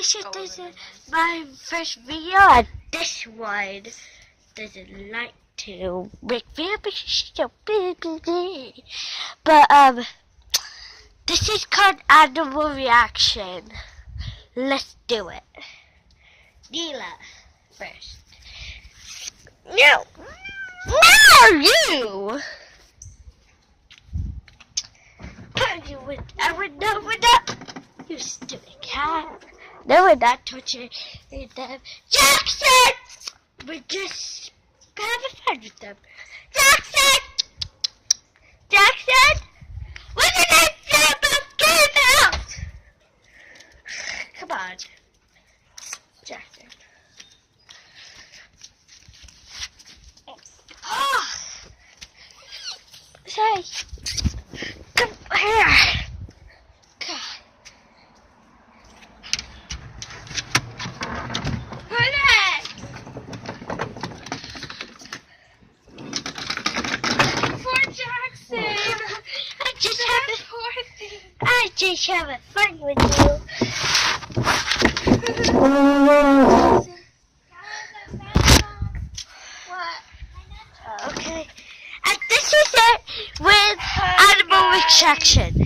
this is my first video, and this one doesn't like to make videos, so but this is called Animal Reaction. Let's do it. Neela first. No, you. I would know that. You stupid cat. No, we're not torturing them. Jackson! We're just having fun with them. Jackson! Jackson! What did I say about getting out? Come on. Jackson. Oh! Sorry. Come here. I just having fun with you. What? Okay. And this is it with Animal Reaction.